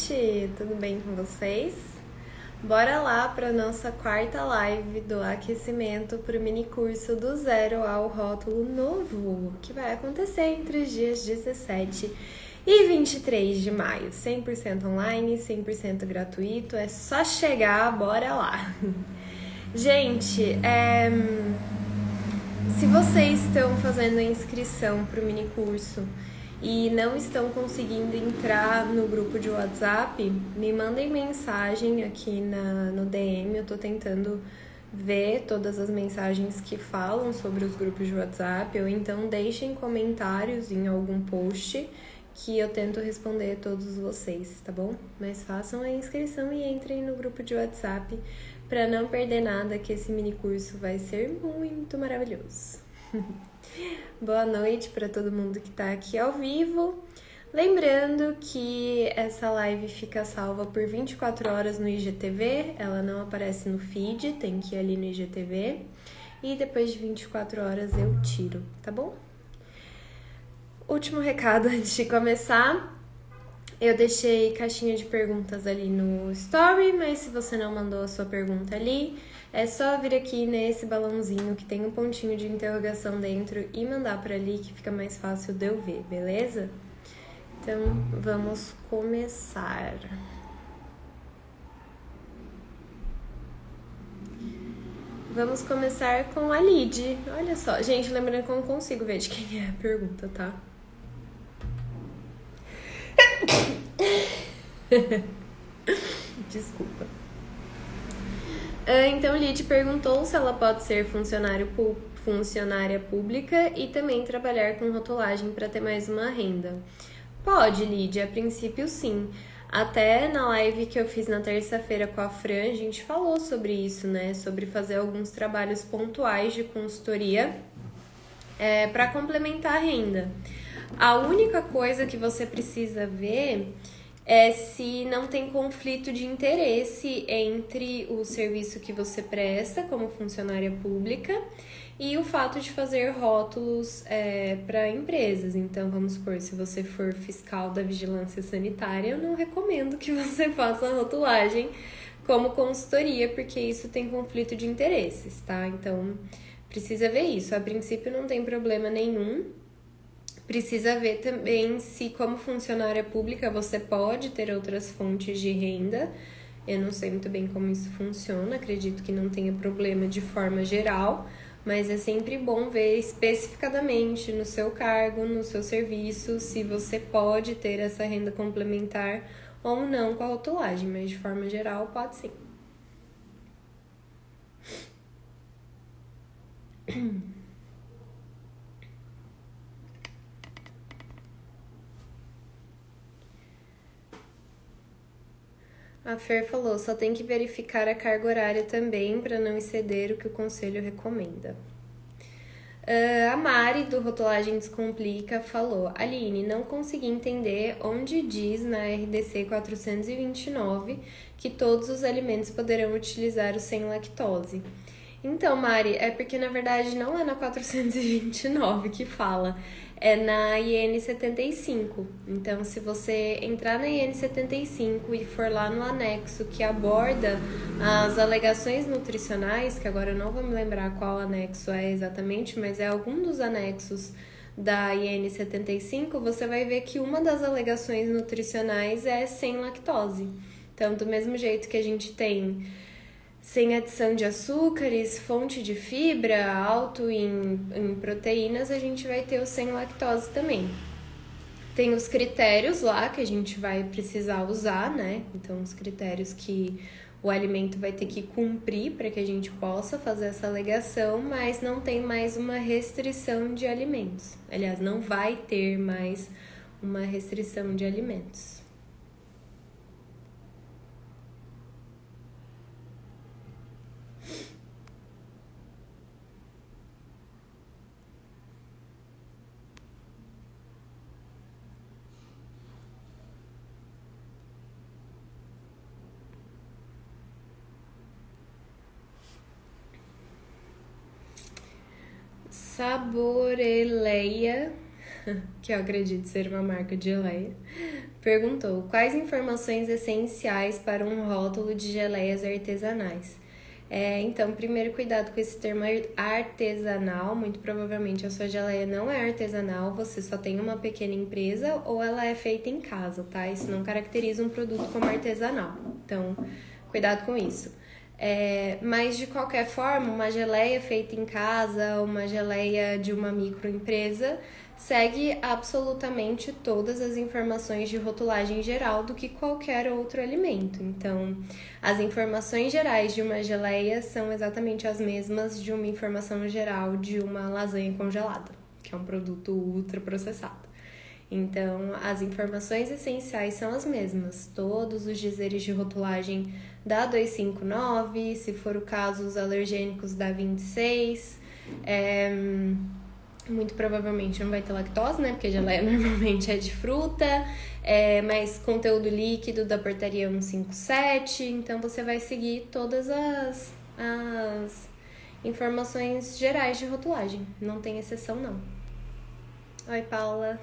gente! Tudo bem com vocês? Bora lá para nossa quarta live do aquecimento para o mini curso do zero ao rótulo novo, que vai acontecer entre os dias 17 e 23 de maio. 100% online, 100% gratuito, é só chegar, bora lá! Gente, se vocês estão fazendo a inscrição para o mini curso e não estão conseguindo entrar no grupo de WhatsApp, me mandem mensagem aqui no DM. Eu tô tentando ver todas as mensagens que falam sobre os grupos de WhatsApp, ou então deixem comentários em algum post que eu tento responder todos vocês, tá bom? Mas façam a inscrição e entrem no grupo de WhatsApp para não perder nada, que esse mini curso vai ser muito maravilhoso. Boa noite para todo mundo que está aqui ao vivo. Lembrando que essa live fica salva por 24 horas no IGTV, ela não aparece no feed, tem que ir ali no IGTV. E depois de 24 horas eu tiro, tá bom? Último recado antes de começar. Eu deixei caixinha de perguntas ali no story, mas se você não mandou a sua pergunta ali, é só vir aqui nesse balãozinho que tem um pontinho de interrogação dentro e mandar para ali, que fica mais fácil de eu ver, beleza? Então, vamos começar. Vamos começar com a Lid. Olha só, gente, lembrando que eu não consigo ver de quem é a pergunta, tá? Desculpa. Então, Lid perguntou se ela pode ser funcionária pública e também trabalhar com rotulagem para ter mais uma renda. Pode, Lid, a princípio sim. Até na live que eu fiz na terça-feira com a Fran, a gente falou sobre isso, né? Sobre fazer alguns trabalhos pontuais de consultoria para complementar a renda. A única coisa que você precisa ver é se não tem conflito de interesse entre o serviço que você presta como funcionária pública e o fato de fazer rótulos para empresas. Então, vamos supor, se você for fiscal da vigilância sanitária, eu não recomendo que você faça a rotulagem como consultoria, porque isso tem conflito de interesses, tá? Então, precisa ver isso. A princípio, não tem problema nenhum. Precisa ver também se, como funcionária pública, você pode ter outras fontes de renda. Eu não sei muito bem como isso funciona, acredito que não tenha problema de forma geral, mas é sempre bom ver especificadamente no seu cargo, no seu serviço, se você pode ter essa renda complementar ou não com a rotulagem, mas de forma geral pode sim. A Fer falou, só tem que verificar a carga horária também para não exceder o que o conselho recomenda. A Mari, do Rotulagem Descomplica, falou, Aline, não consegui entender onde diz na RDC 429 que todos os alimentos poderão utilizar o sem lactose. Então, Mari, é porque na verdade não é na 429 que fala, é na IN 75. Então, se você entrar na IN 75 e for lá no anexo que aborda as alegações nutricionais, que agora eu não vou me lembrar qual anexo é exatamente, mas é algum dos anexos da IN 75, você vai ver que uma das alegações nutricionais é sem lactose. Então, do mesmo jeito que a gente tem sem adição de açúcares, fonte de fibra, alto em proteínas, a gente vai ter o sem lactose também. Tem os critérios lá que a gente vai precisar usar, né? Então, os critérios que o alimento vai ter que cumprir para que a gente possa fazer essa alegação, mas não tem mais uma restrição de alimentos. Aliás, não vai ter mais uma restrição de alimentos. Saboreleia, que eu acredito ser uma marca de geleia, perguntou: quais informações essenciais para um rótulo de geleias artesanais? Então, primeiro, cuidado com esse termo artesanal. Muito provavelmente a sua geleia não é artesanal, você só tem uma pequena empresa ou ela é feita em casa, tá? Isso não caracteriza um produto como artesanal. Então, cuidado com isso. Mas de qualquer forma, uma geleia feita em casa, uma geleia de uma microempresa, segue absolutamente todas as informações de rotulagem geral do que qualquer outro alimento. Então, as informações gerais de uma geleia são exatamente as mesmas de uma informação geral de uma lasanha congelada, que é um produto ultraprocessado. Então, as informações essenciais são as mesmas. Todos os dizeres de rotulagem da 259, se for o caso, os alergênicos da 26. Muito provavelmente não vai ter lactose, né? Porque geleia normalmente é de fruta, mas conteúdo líquido da portaria 157. Então, você vai seguir todas as informações gerais de rotulagem. Não tem exceção, não. Oi, Paula.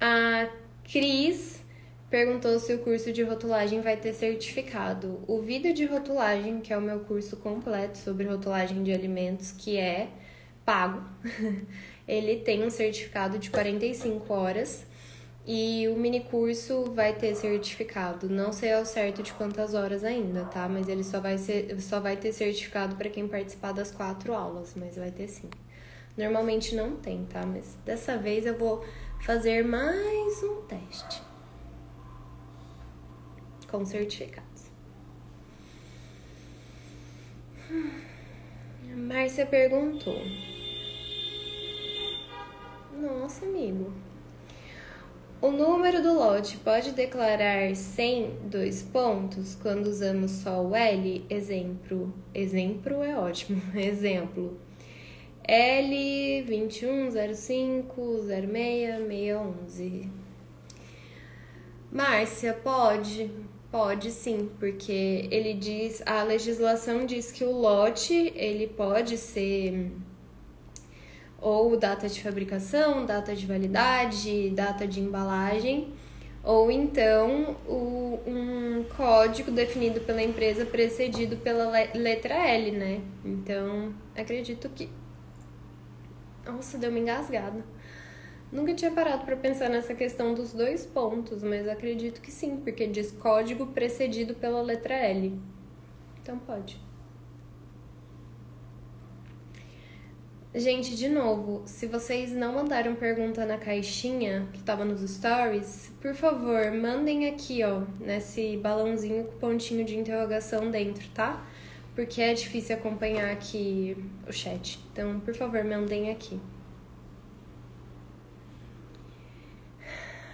A Cris perguntou se o curso de rotulagem vai ter certificado. O vídeo de rotulagem, que é o meu curso completo sobre rotulagem de alimentos, que é pago, ele tem um certificado de 45 horas e o mini curso vai ter certificado. Não sei ao certo de quantas horas ainda, tá? Mas ele só vai ter certificado para quem participar das 4 aulas, mas vai ter sim. Normalmente não tem, tá? Mas dessa vez eu vou fazer mais um teste com certificados. A Márcia perguntou: nossa, amigo, o número do lote pode declarar 100 2 pontos quando usamos só o L? Exemplo é ótimo. Exemplo: L2105066611. Márcia, pode sim, porque ele diz, a legislação diz que o lote, ele pode ser ou data de fabricação, data de validade, data de embalagem, ou então um código definido pela empresa precedido pela letra L, né? Então, acredito que... Nossa, deu uma engasgada. Nunca tinha parado para pensar nessa questão dos 2 pontos, mas acredito que sim, porque diz código precedido pela letra L. Então pode. Gente, de novo, se vocês não mandaram pergunta na caixinha que tava nos stories, por favor, mandem aqui, ó, nesse balãozinho com pontinho de interrogação dentro, tá? Porque é difícil acompanhar aqui o chat. Então, por favor, mandem aqui.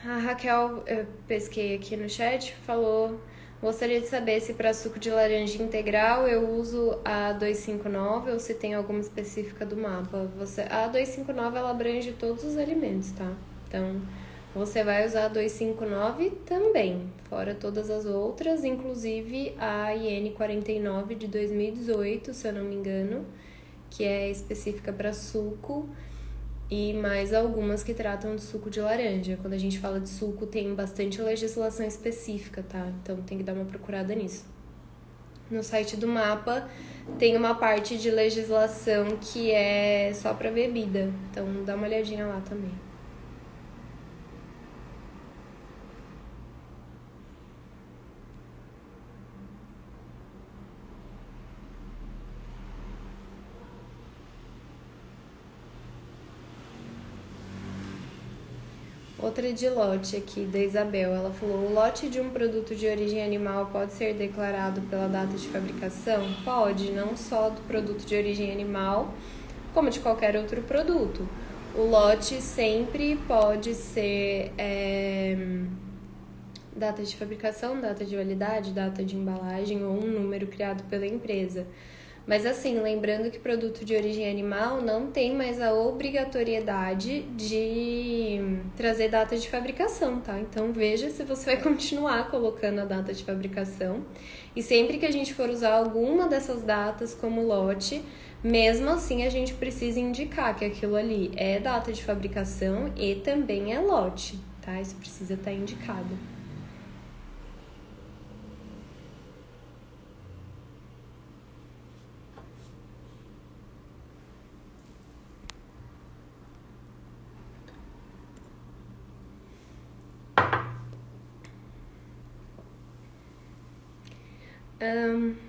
A Raquel, eu pesquei aqui no chat, falou: gostaria de saber se para suco de laranja integral eu uso a 259 ou se tem alguma específica do mapa. A 259 ela abrange todos os alimentos, tá? Então, você vai usar a 259 também, fora todas as outras, inclusive a IN 49 de 2018, se eu não me engano, que é específica para suco. E mais algumas que tratam de suco de laranja. Quando a gente fala de suco, tem bastante legislação específica, tá? Então tem que dar uma procurada nisso. No site do mapa tem uma parte de legislação que é só para bebida. Então dá uma olhadinha lá também. Outra de lote aqui, da Isabel, ela falou: o lote de um produto de origem animal pode ser declarado pela data de fabricação? Pode, não só do produto de origem animal, como de qualquer outro produto. O lote sempre pode ser data de fabricação, data de validade, data de embalagem ou um número criado pela empresa. Mas assim, lembrando que produto de origem animal não tem mais a obrigatoriedade de trazer data de fabricação, tá? Então veja se você vai continuar colocando a data de fabricação. E sempre que a gente for usar alguma dessas datas como lote, Mesmo assim, a gente precisa indicar que aquilo ali é data de fabricação e também é lote, tá? Isso precisa estar indicado.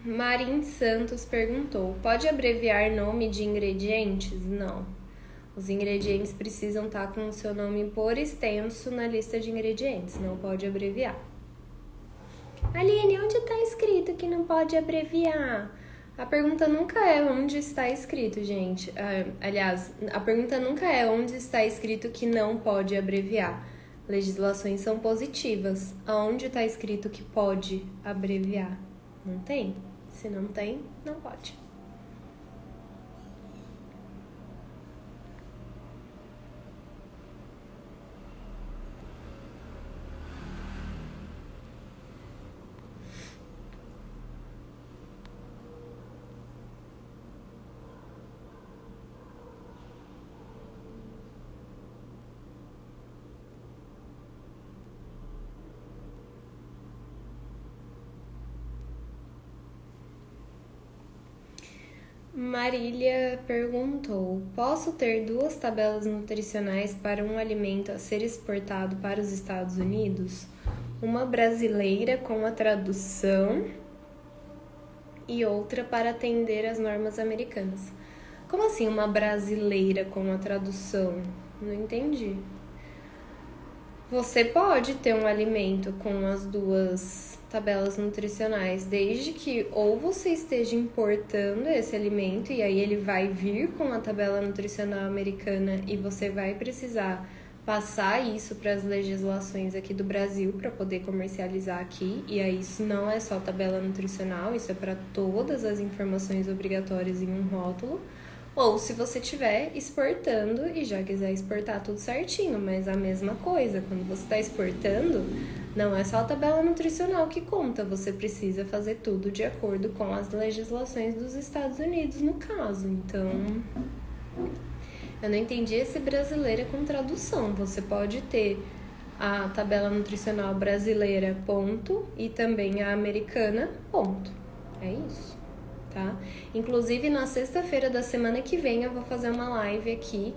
Marin Santos perguntou: pode abreviar nome de ingredientes? Não. Os ingredientes precisam estar com o seu nome por extenso na lista de ingredientes, não pode abreviar. Aline, onde está escrito que não pode abreviar? A pergunta nunca é onde está escrito, gente. Aliás, a pergunta nunca é onde está escrito que não pode abreviar. Legislações são positivas. Aonde está escrito que pode abreviar? Não tem. Se não tem, não pode. Marília perguntou: posso ter 2 tabelas nutricionais para um alimento a ser exportado para os Estados Unidos? Uma brasileira com a tradução e outra para atender às normas americanas. Como assim uma brasileira com a tradução? Não entendi. Você pode ter um alimento com as 2 tabelas nutricionais, desde que ou você esteja importando esse alimento e aí ele vai vir com a tabela nutricional americana e você vai precisar passar isso para as legislações aqui do Brasil para poder comercializar aqui, e aí isso não é só tabela nutricional, isso é para todas as informações obrigatórias em um rótulo. Ou se você estiver exportando e já quiser exportar tudo certinho, mas a mesma coisa, quando você está exportando, não é só a tabela nutricional que conta, você precisa fazer tudo de acordo com as legislações dos Estados Unidos, no caso. Então, eu não entendi esse brasileira com tradução. Você pode ter a tabela nutricional brasileira, ponto, e também a americana, ponto. É isso. Tá? Inclusive, na sexta-feira da semana que vem eu vou fazer uma live aqui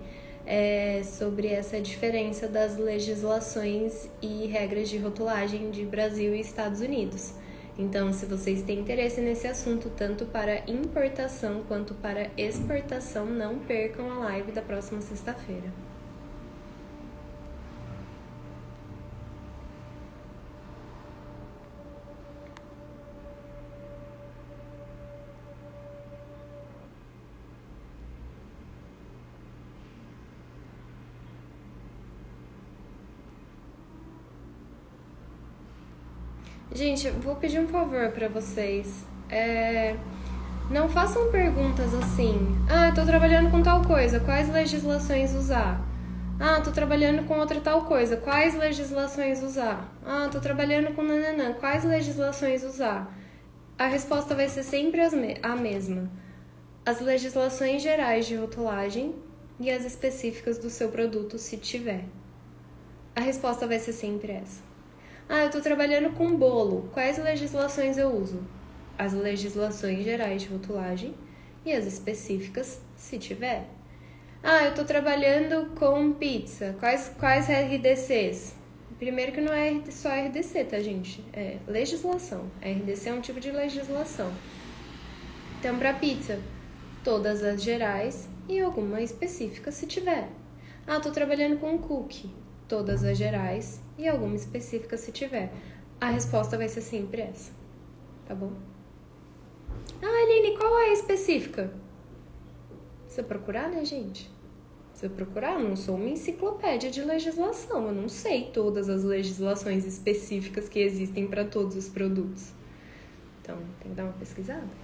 sobre essa diferença das legislações e regras de rotulagem de Brasil e Estados Unidos. Então, se vocês têm interesse nesse assunto, tanto para importação quanto para exportação, não percam a live da próxima sexta-feira. Gente, vou pedir um favor pra vocês. Não façam perguntas assim: ah, tô trabalhando com tal coisa, quais legislações usar? Ah, tô trabalhando com outra tal coisa, quais legislações usar? Ah, tô trabalhando com nananã, quais legislações usar? A resposta vai ser sempre a mesma. As legislações gerais de rotulagem e as específicas do seu produto, se tiver. A resposta vai ser sempre essa. Ah, eu tô trabalhando com bolo. Quais legislações eu uso? As legislações gerais de rotulagem e as específicas, se tiver. Ah, eu tô trabalhando com pizza. Quais RDCs? Primeiro que não é só RDC, tá, gente? É legislação. RDC é um tipo de legislação. Então, para pizza, todas as gerais e alguma específica, se tiver. Ah, tô trabalhando com cookie. Todas as gerais e alguma específica, se tiver. A resposta vai ser sempre essa, tá bom? Ah, Aline, qual é a específica? Precisa procurar, né, gente? Precisa procurar, eu não sou uma enciclopédia de legislação, eu não sei todas as legislações específicas que existem para todos os produtos. Então, tem que dar uma pesquisada.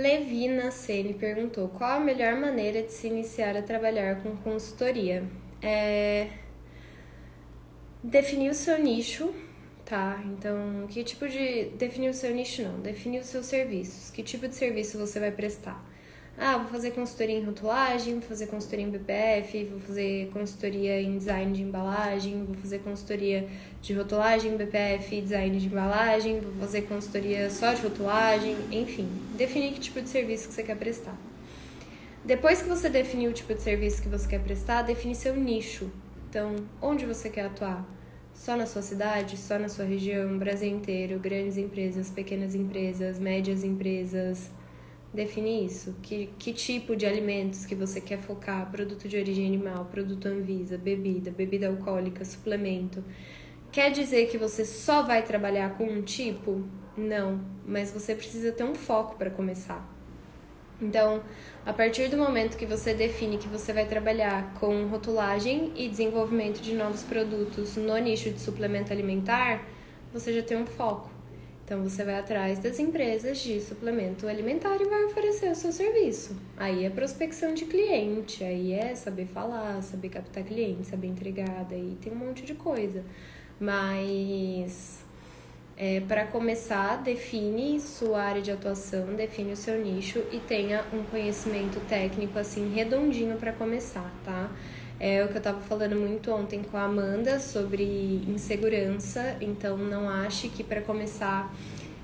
Levina Ceni perguntou: qual a melhor maneira de se iniciar a trabalhar com consultoria? Definir o seu nicho, tá? Então, que tipo de... Definir o seu nicho não, definir os seus serviços. Que tipo de serviço você vai prestar? Vou fazer consultoria em rotulagem, vou fazer consultoria em BPF, vou fazer consultoria em design de embalagem, vou fazer consultoria de rotulagem, BPF e design de embalagem, vou fazer consultoria só de rotulagem, enfim. Definir que tipo de serviço que você quer prestar. Depois que você definir o tipo de serviço que você quer prestar, define seu nicho. Então, onde você quer atuar? Só na sua cidade? Só na sua região? Brasil inteiro? Grandes empresas? Pequenas empresas? Médias empresas? Define isso. Que tipo de alimentos que você quer focar? Produto de origem animal, produto Anvisa, bebida alcoólica, suplemento. Quer dizer que você só vai trabalhar com um tipo? Não, mas você precisa ter um foco para começar. Então, a partir do momento que você define que você vai trabalhar com rotulagem e desenvolvimento de novos produtos no nicho de suplemento alimentar, você já tem um foco. Então, você vai atrás das empresas de suplemento alimentar e vai oferecer o seu serviço. Aí é prospecção de cliente, aí é saber falar, saber captar cliente, saber entregar, daí tem um monte de coisa. Mas, para começar, define sua área de atuação, define o seu nicho e tenha um conhecimento técnico, assim, redondinho para começar, tá? É o que eu tava falando muito ontem com a Amanda sobre insegurança, então não ache que para começar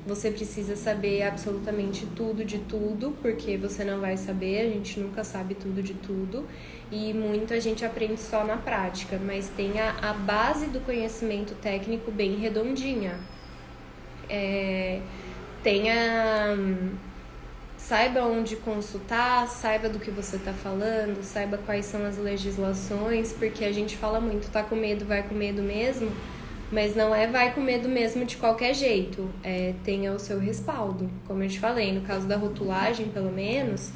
você precisa saber absolutamente tudo de tudo, porque você não vai saber, a gente nunca sabe tudo de tudo e muito a gente aprende só na prática, mas tenha a base do conhecimento técnico bem redondinha. Saiba onde consultar, saiba do que você está falando, saiba quais são as legislações, porque a gente fala muito, tá com medo, vai com medo mesmo, mas não é vai com medo mesmo de qualquer jeito, tenha o seu respaldo. Como eu te falei, no caso da rotulagem, pelo menos,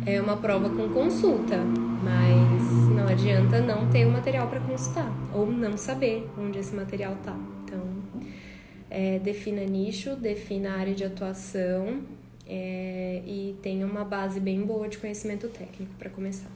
é uma prova com consulta, mas não adianta não ter o material para consultar, ou não saber onde esse material tá. Então, defina nicho, defina área de atuação, e tenha uma base bem boa de conhecimento técnico para começar.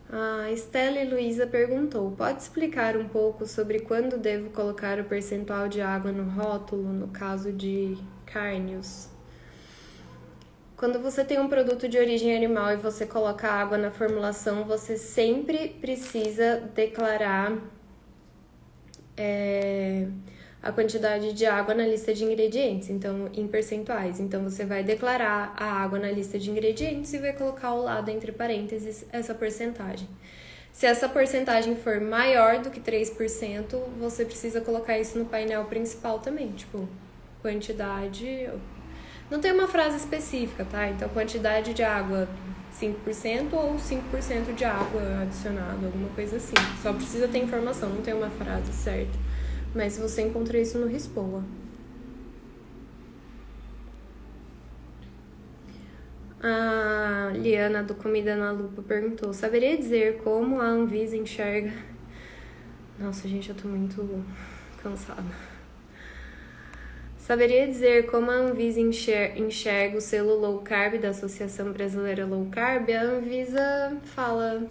A Estela e Luísa perguntou: pode explicar um pouco sobre quando devo colocar o percentual de água no rótulo, no caso de carnes? Quando você tem um produto de origem animal e você coloca água na formulação, você sempre precisa declarar a quantidade de água na lista de ingredientes, então em percentuais. Então você vai declarar a água na lista de ingredientes e vai colocar ao lado, entre parênteses, essa porcentagem. Se essa porcentagem for maior do que 3%, você precisa colocar isso no painel principal também, tipo, quantidade... Não tem uma frase específica, tá? Então, quantidade de água 5% ou 5% de água adicionado, alguma coisa assim. Só precisa ter informação, não tem uma frase certa. Mas se você encontra isso no Rispoa. A Liana do Comida na Lupa perguntou: saberia dizer como a Anvisa enxerga... Nossa, gente, eu tô muito cansada. Saberia dizer como a Anvisa enxerga o selo Low Carb da Associação Brasileira Low Carb? A Anvisa fala: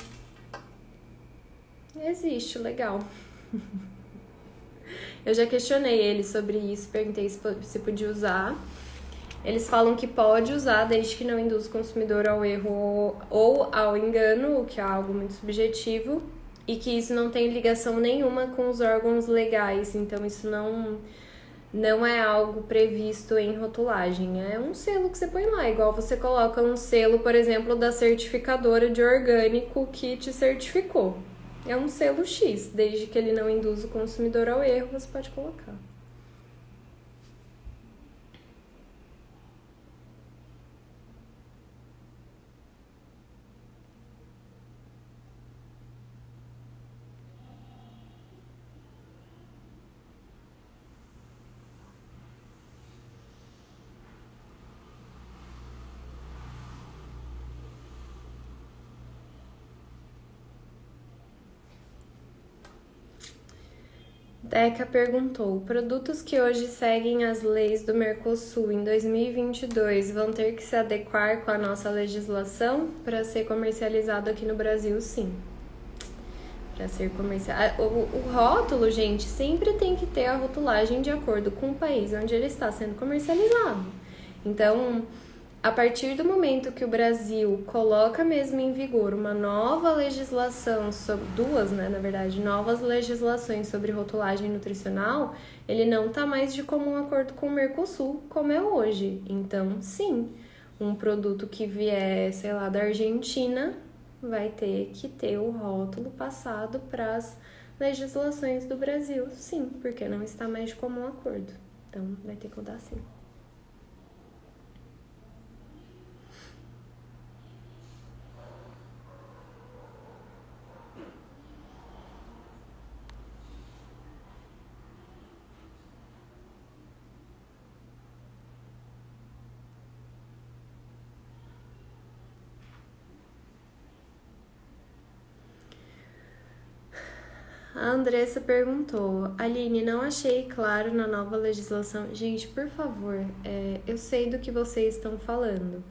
existe, legal. Eu já questionei eles sobre isso, perguntei se podia usar. Eles falam que pode usar, desde que não induza o consumidor ao erro ou ao engano, o que é algo muito subjetivo, e que isso não tem ligação nenhuma com os órgãos legais, então isso não é algo previsto em rotulagem, é um selo que você põe lá, igual você coloca um selo, por exemplo, da certificadora de orgânico que te certificou. É um selo X, desde que ele não induza o consumidor ao erro, você pode colocar. Deca perguntou: produtos que hoje seguem as leis do Mercosul em 2022 vão ter que se adequar com a nossa legislação para ser comercializado aqui no Brasil? Sim. Para ser comercializado. O rótulo, gente, sempre tem que ter a rotulagem de acordo com o país onde ele está sendo comercializado. Então, a partir do momento que o Brasil coloca mesmo em vigor uma nova legislação, sobre duas, né, na verdade, novas legislações sobre rotulagem nutricional, ele não está mais de comum acordo com o Mercosul, como é hoje. Então, sim, um produto que vier, sei lá, da Argentina, vai ter que ter o rótulo passado para as legislações do Brasil, sim, porque não está mais de comum acordo. Então, vai ter que mudar sim. A Andressa perguntou: Aline, não achei claro na nova legislação. Gente, por favor, eu sei do que vocês estão falando.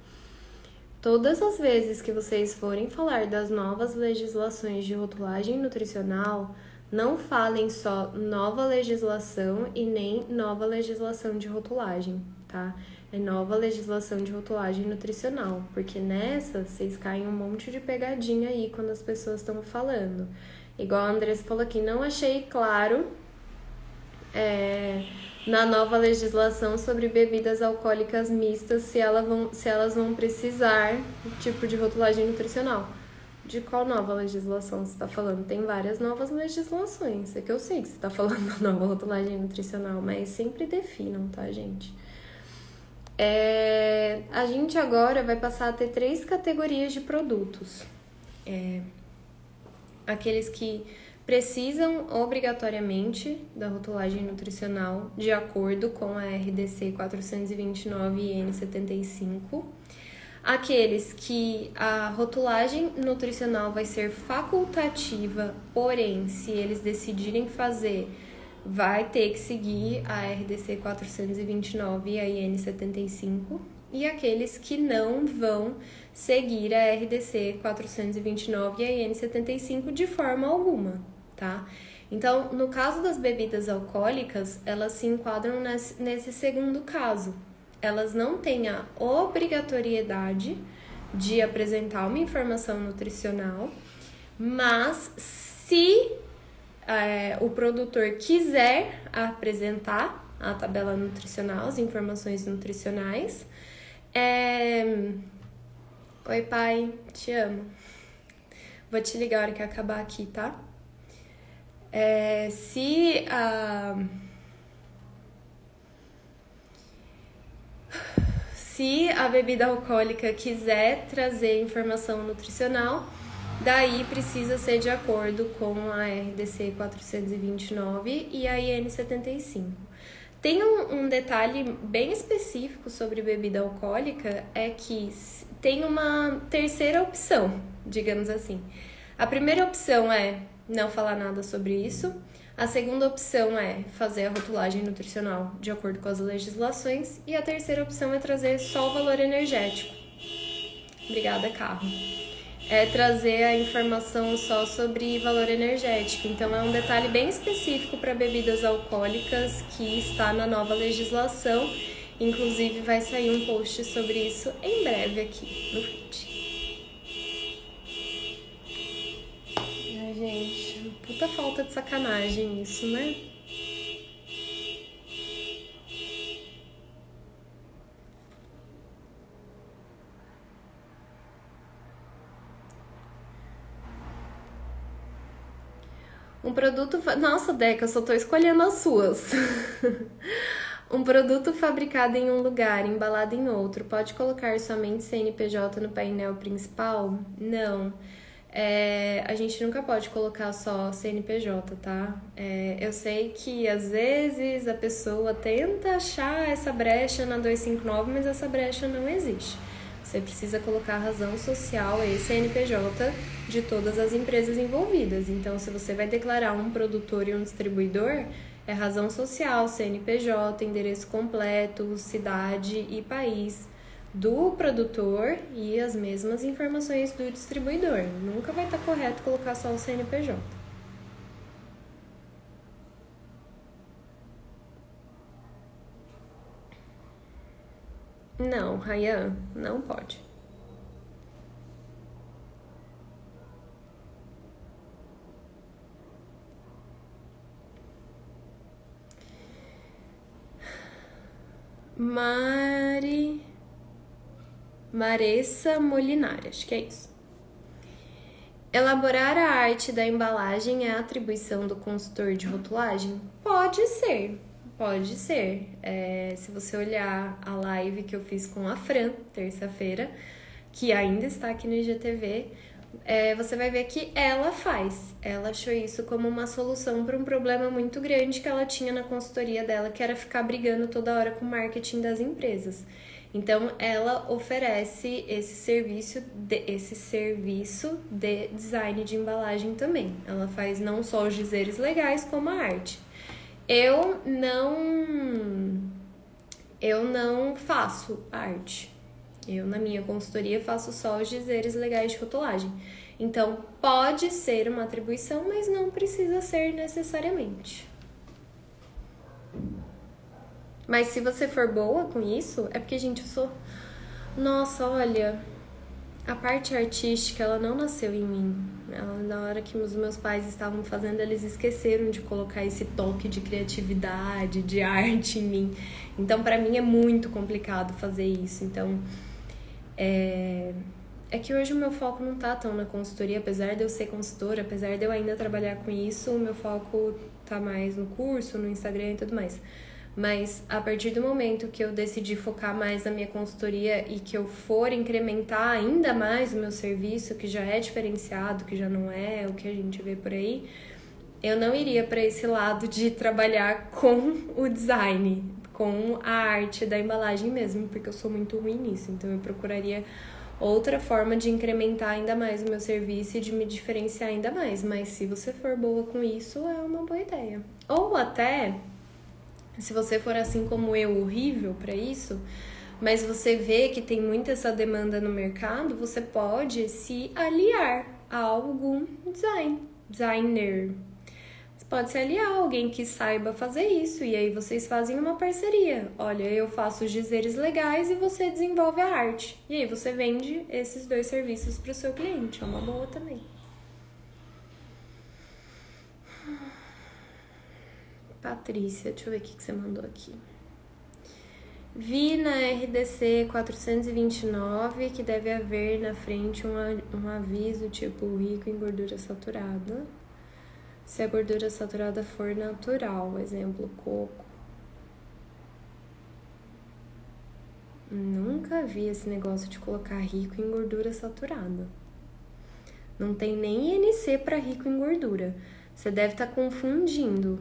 Todas as vezes que vocês forem falar das novas legislações de rotulagem nutricional, não falem só nova legislação e nem nova legislação de rotulagem, tá? É nova legislação de rotulagem nutricional, porque nessa vocês caem um monte de pegadinha aí quando as pessoas estão falando. Igual a Andressa falou aqui, não achei claro na nova legislação sobre bebidas alcoólicas mistas se elas vão precisar tipo de rotulagem nutricional. De qual nova legislação você está falando? Tem várias novas legislações. É que eu sei que você está falando da nova rotulagem nutricional, mas sempre definam, tá, gente? A gente agora vai passar a ter 3 categorias de produtos. Aqueles que precisam obrigatoriamente da rotulagem nutricional de acordo com a RDC 429 e N75. Aqueles que a rotulagem nutricional vai ser facultativa, porém, se eles decidirem fazer, vai ter que seguir a RDC 429 e a IN75. E aqueles que não vão seguir a RDC 429 e a IN75 de forma alguma, tá? Então, no caso das bebidas alcoólicas, elas se enquadram nesse segundo caso. Elas não têm a obrigatoriedade de apresentar uma informação nutricional, mas se o produtor quiser apresentar a tabela nutricional, as informações nutricionais, oi, pai, te amo. Vou te ligar a hora que acabar aqui, tá? Se a bebida alcoólica quiser trazer informação nutricional, daí precisa ser de acordo com a RDC 429 e a IN75. Tem um detalhe bem específico sobre bebida alcoólica, é que tem uma terceira opção, digamos assim. A primeira opção é não falar nada sobre isso. A segunda opção é fazer a rotulagem nutricional de acordo com as legislações. E a terceira opção é trazer só o valor energético. Obrigada, carro. É trazer a informação só sobre valor energético. Então, é um detalhe bem específico para bebidas alcoólicas que está na nova legislação. Inclusive, vai sair um post sobre isso em breve aqui no feed. Ai, gente, puta falta de sacanagem isso, né? Um produto... Nossa, Deca, eu só tô escolhendo as suas. Um produto fabricado em um lugar, embalado em outro, pode colocar somente CNPJ no painel principal? Não. A gente nunca pode colocar só CNPJ, tá? Eu sei que às vezes a pessoa tenta achar essa brecha na 259, mas essa brecha não existe. Você precisa colocar a razão social e CNPJ de todas as empresas envolvidas. Então, se você vai declarar um produtor e um distribuidor, é razão social, CNPJ, endereço completo, cidade e país do produtor e as mesmas informações do distribuidor. Nunca vai estar correto colocar só o CNPJ. Não, Rayan, não pode. Maressa Molinari, acho que é isso. Elaborar a arte da embalagem é a atribuição do consultor de rotulagem? Pode ser, pode ser. Se você olhar a live que eu fiz com a Fran, terça-feira, que ainda está aqui no IGTV, você vai ver que ela faz. Ela achou isso como uma solução para um problema muito grande que ela tinha na consultoria dela, que era ficar brigando toda hora com o marketing das empresas. Então, ela oferece esse serviço de design de embalagem também. Ela faz não só os dizeres legais, como a arte. Eu não faço arte. Eu, na minha consultoria, faço só os dizeres legais de rotulagem. Então, pode ser uma atribuição, mas não precisa ser necessariamente. Mas se você for boa com isso, é porque, gente, eu sou... Nossa, olha, a parte artística, ela não nasceu em mim. Na hora que os meus pais estavam fazendo, eles esqueceram de colocar esse toque de criatividade, de arte em mim. Então, pra mim, é muito complicado fazer isso. Então, é que hoje o meu foco não tá tão na consultoria, apesar de eu ser consultora, apesar de eu ainda trabalhar com isso, o meu foco tá mais no curso, no Instagram e tudo mais. Mas a partir do momento que eu decidi focar mais na minha consultoria e que eu for incrementar ainda mais o meu serviço, que já é diferenciado, que já não é o que a gente vê por aí, eu não iria para esse lado de trabalhar com o design, com a arte da embalagem mesmo, porque eu sou muito ruim nisso. Então eu procuraria outra forma de incrementar ainda mais o meu serviço e de me diferenciar ainda mais. Mas se você for boa com isso, é uma boa ideia. Ou até... Se você for assim como eu, horrível para isso, mas você vê que tem muita essa demanda no mercado, você pode se aliar a algum designer. Você pode se aliar a alguém que saiba fazer isso, e aí vocês fazem uma parceria. Olha, eu faço os dizeres legais e você desenvolve a arte. E aí você vende esses dois serviços para o seu cliente, é uma boa também. Patrícia, deixa eu ver o que você mandou aqui. Vi na RDC 429 que deve haver na frente um aviso tipo rico em gordura saturada. Se a gordura saturada for natural, exemplo, coco. Nunca vi esse negócio de colocar rico em gordura saturada. Não tem nem INC para rico em gordura. Você deve estar confundindo.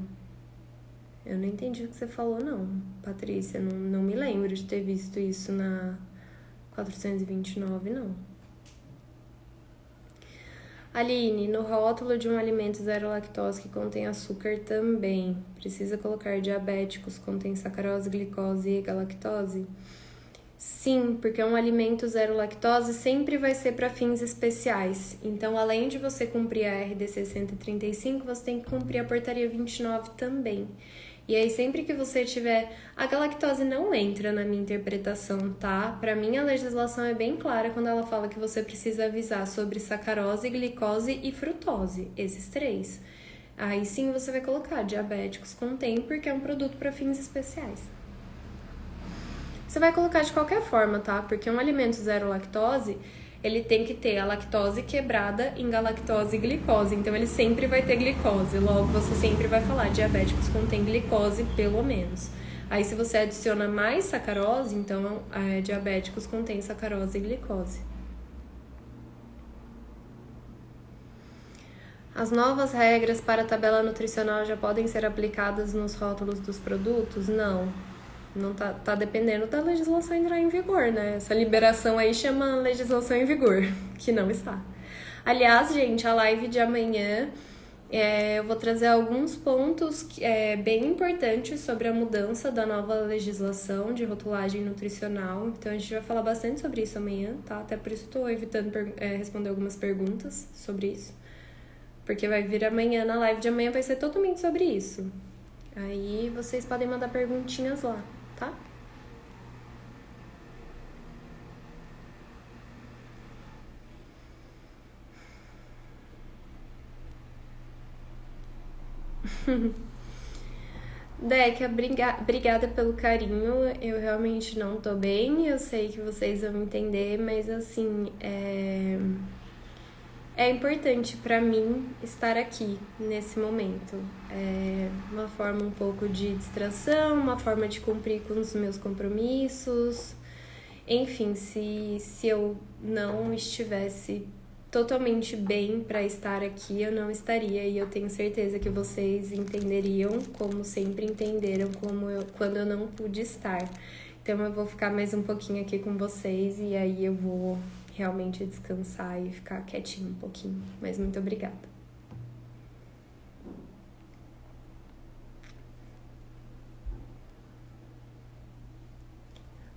Eu não entendi o que você falou, não, Patrícia. Não me lembro de ter visto isso na 429, não. Aline, no rótulo de um alimento zero lactose que contém açúcar também, precisa colocar diabéticos, contém sacarose, glicose e galactose? Sim, porque um alimento zero lactose sempre vai ser para fins especiais. Então, além de você cumprir a RDC 135, você tem que cumprir a portaria 29 também. E aí, sempre que você tiver... A galactose não entra na minha interpretação, tá? Pra mim, a legislação é bem clara quando ela fala que você precisa avisar sobre sacarose, glicose e frutose. Esses três. Aí sim você vai colocar diabéticos contém, porque é um produto para fins especiais. Você vai colocar de qualquer forma, tá? Porque um alimento zero lactose... ele tem que ter a lactose quebrada em galactose e glicose. Então, ele sempre vai ter glicose. Logo, você sempre vai falar diabéticos contém glicose, pelo menos. Aí, se você adiciona mais sacarose, então, diabéticos contém sacarose e glicose. As novas regras para a tabela nutricional já podem ser aplicadas nos rótulos dos produtos? Não. Não tá dependendo da legislação entrar em vigor, né? Essa liberação aí chama legislação em vigor, que não está. Aliás, gente, a live de amanhã eu vou trazer alguns pontos bem importantes sobre a mudança da nova legislação de rotulagem nutricional. Então, a gente vai falar bastante sobre isso amanhã, tá? Até por isso estou evitando responder algumas perguntas sobre isso. Porque vai vir amanhã, na live de amanhã vai ser totalmente sobre isso. Aí, vocês podem mandar perguntinhas lá, tá? Deca, obrigada pelo carinho. Eu realmente não tô bem, eu sei que vocês vão entender, mas assim, é importante pra mim estar aqui nesse momento. É uma forma um pouco de distração, uma forma de cumprir com os meus compromissos. Enfim, se eu não estivesse totalmente bem para estar aqui, eu não estaria, e eu tenho certeza que vocês entenderiam, como sempre entenderam, quando eu não pude estar. Então eu vou ficar mais um pouquinho aqui com vocês e aí eu vou realmente descansar e ficar quietinho um pouquinho. Mas muito obrigada.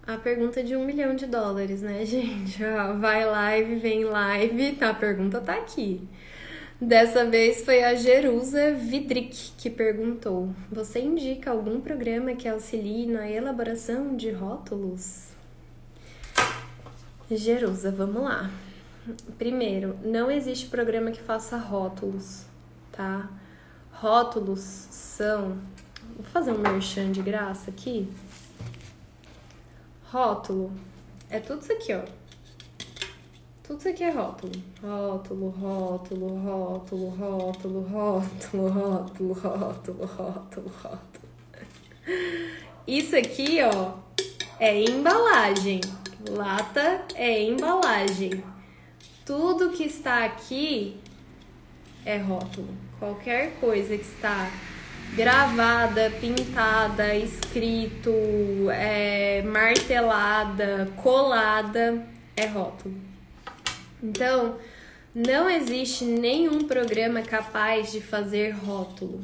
A pergunta de $1 milhão, né, gente? Vai live, vem live. A pergunta tá aqui. Dessa vez foi a Jerusa Vidrick que perguntou: você indica algum programa que auxilie na elaboração de rótulos? Jerusa, vamos lá. Primeiro, não existe programa que faça rótulos, tá? Rótulos são... Vou fazer um merchan de graça aqui. Rótulo é tudo isso aqui, ó. Tudo isso aqui é rótulo. Rótulo, rótulo, rótulo, rótulo, rótulo, rótulo, rótulo, rótulo, rótulo. Isso aqui, ó, é embalagem. Lata é embalagem. Tudo que está aqui é rótulo. Qualquer coisa que está gravada, pintada, escrito, martelada, colada, é rótulo. Então, não existe nenhum programa capaz de fazer rótulo,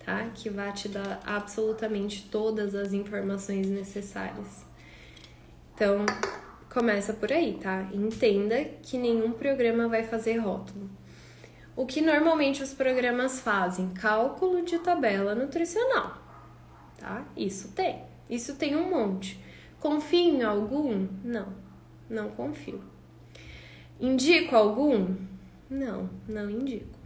tá? Que vá te dar absolutamente todas as informações necessárias. Então, começa por aí, tá? Entenda que nenhum programa vai fazer rótulo. O que normalmente os programas fazem? Cálculo de tabela nutricional, tá? Isso tem um monte. Confio em algum? Não confio. Indico algum? Não indico.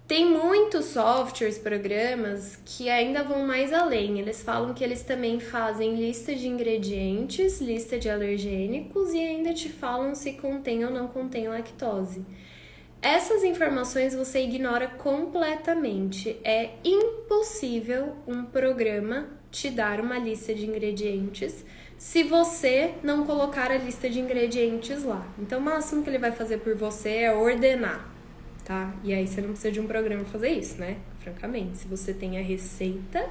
Tem muitos softwares, programas que ainda vão mais além. Eles falam que eles também fazem lista de ingredientes, lista de alergênicos e ainda te falam se contém ou não contém lactose. Essas informações você ignora completamente. É impossível um programa te dar uma lista de ingredientes se você não colocar a lista de ingredientes lá. Então, o máximo que ele vai fazer por você é ordenar, tá? E aí você não precisa de um programa pra fazer isso, né? Francamente, se você tem a receita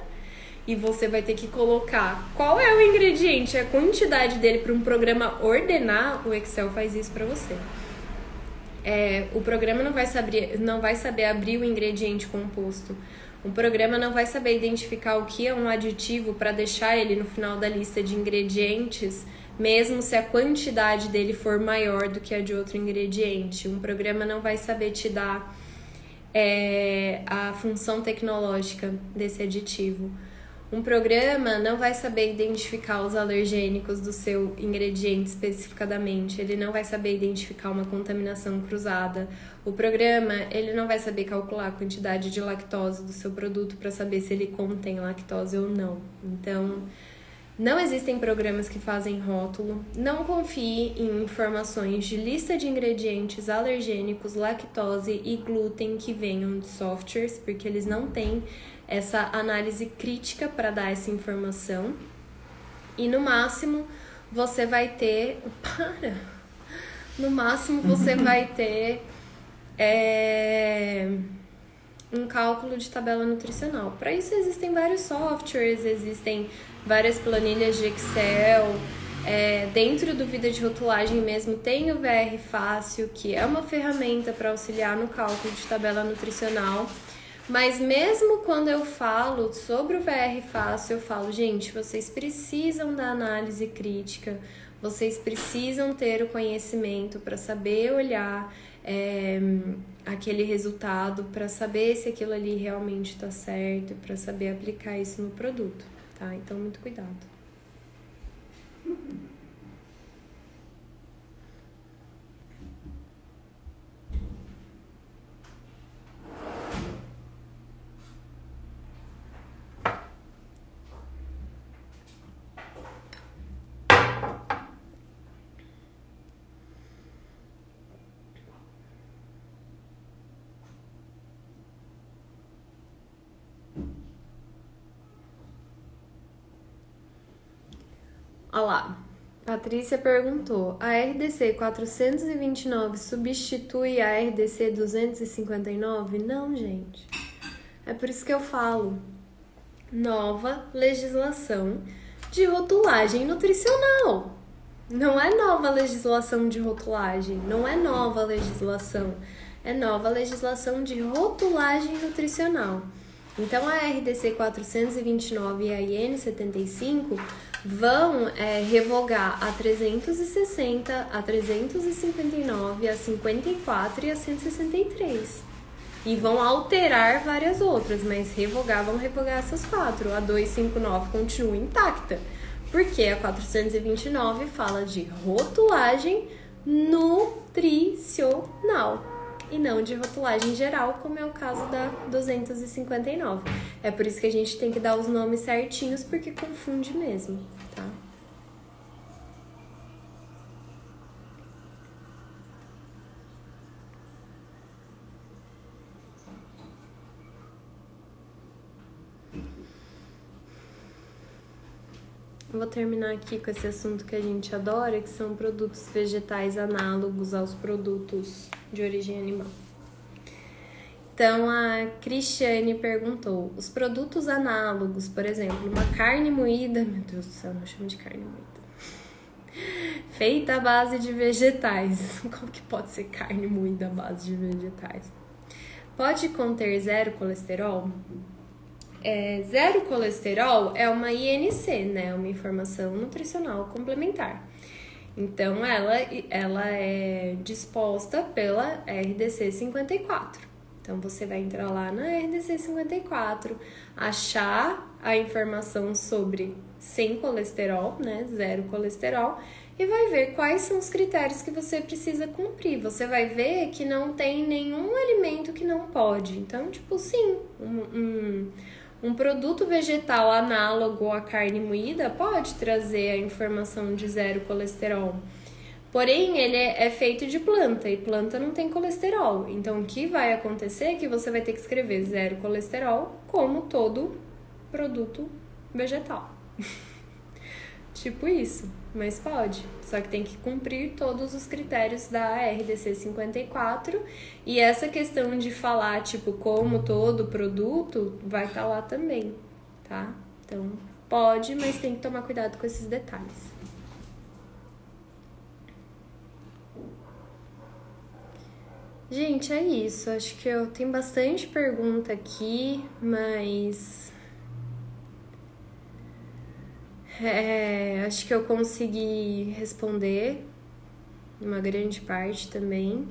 e você vai ter que colocar qual é o ingrediente, a quantidade dele para um programa ordenar, o Excel faz isso pra você. O programa não vai saber abrir o ingrediente composto. O programa não vai saber identificar o que é um aditivo para deixar ele no final da lista de ingredientes, mesmo se a quantidade dele for maior do que a de outro ingrediente. Um programa não vai saber te dar a função tecnológica desse aditivo. Um programa não vai saber identificar os alergênicos do seu ingrediente especificadamente, ele não vai saber identificar uma contaminação cruzada. O programa, ele não vai saber calcular a quantidade de lactose do seu produto para saber se ele contém lactose ou não. Então, não existem programas que fazem rótulo. Não confie em informações de lista de ingredientes, alergênicos, lactose e glúten que venham de softwares, porque eles não têm essa análise crítica para dar essa informação. E no máximo você vai ter... No máximo você vai ter um cálculo de tabela nutricional. Para isso existem vários softwares, existem várias planilhas de Excel. Dentro do Vida de Rotulagem mesmo tem o VR Fácil, que é uma ferramenta para auxiliar no cálculo de tabela nutricional. Mas mesmo quando eu falo sobre o VR Fácil, eu falo, gente, vocês precisam da análise crítica, vocês precisam ter o conhecimento para saber olhar aquele resultado, para saber se aquilo ali realmente está certo, para saber aplicar isso no produto, tá? Então, muito cuidado. Olha lá, a Patrícia perguntou, a RDC 429 substitui a RDC 259? Não, gente. É por isso que eu falo, nova legislação de rotulagem nutricional. Não é nova legislação de rotulagem, não é nova legislação, é nova legislação de rotulagem nutricional. Então, a RDC 429 e a IN 75 vão revogar a 360, a 359, a 54 e a 163. E vão alterar várias outras, mas vão revogar essas 4. A 259 continua intacta, porque a 429 fala de rotulagem nutricional e não de rotulagem geral, como é o caso da 259. É por isso que a gente tem que dar os nomes certinhos, porque confunde mesmo, tá? Vou terminar aqui com esse assunto que a gente adora, que são produtos vegetais análogos aos produtos de origem animal. Então, a Cristiane perguntou, os produtos análogos, por exemplo, uma carne moída, meu Deus do céu, não chamo de carne moída, feita à base de vegetais, como que pode ser carne moída à base de vegetais? Pode conter zero colesterol? Zero colesterol é uma INC, né? Uma informação nutricional complementar. Então, ela é disposta pela RDC 54. Então, você vai entrar lá na RDC 54, achar a informação sobre sem colesterol, né? Zero colesterol, e vai ver quais são os critérios que você precisa cumprir. Você vai ver que não tem nenhum alimento que não pode. Então, tipo, sim, um produto vegetal análogo à carne moída pode trazer a informação de zero colesterol. Porém, ele é feito de planta e planta não tem colesterol. Então, o que vai acontecer é que você vai ter que escrever zero colesterol como todo produto vegetal. Tipo isso, mas pode. Só que tem que cumprir todos os critérios da RDC 54 e essa questão de falar, tipo, como todo produto, vai estar lá também, tá? Então, pode, mas tem que tomar cuidado com esses detalhes. Gente, é isso. Acho que eu tenho bastante pergunta aqui, mas... acho que eu consegui responder uma grande parte também.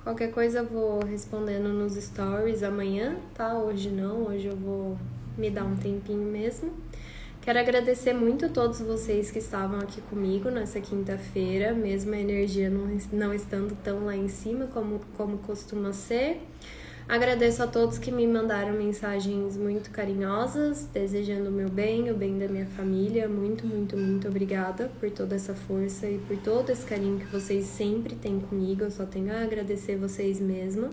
Qualquer coisa eu vou respondendo nos stories amanhã, tá? Hoje não, hoje eu vou me dar um tempinho mesmo. Quero agradecer muito a todos vocês que estavam aqui comigo nessa quinta-feira, mesmo a energia não estando tão lá em cima como costuma ser. Agradeço a todos que me mandaram mensagens muito carinhosas, desejando o meu bem, o bem da minha família. Muito, muito, muito obrigada por toda essa força e por todo esse carinho que vocês sempre têm comigo. Eu só tenho a agradecer vocês mesmo.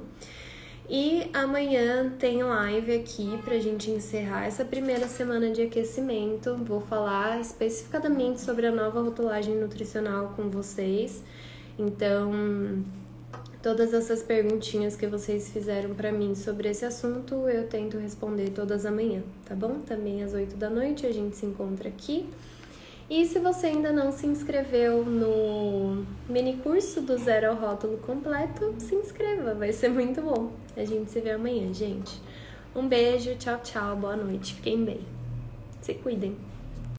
E amanhã tem live aqui pra gente encerrar essa primeira semana de aquecimento. Vou falar especificadamente sobre a nova rotulagem nutricional com vocês. Então... Todas essas perguntinhas que vocês fizeram pra mim sobre esse assunto, eu tento responder todas amanhã, tá bom? Também às 8 da noite a gente se encontra aqui. E se você ainda não se inscreveu no mini curso do Zero ao Rótulo Completo, se inscreva, vai ser muito bom. A gente se vê amanhã, gente. Um beijo, tchau, tchau, boa noite, fiquem bem. Se cuidem.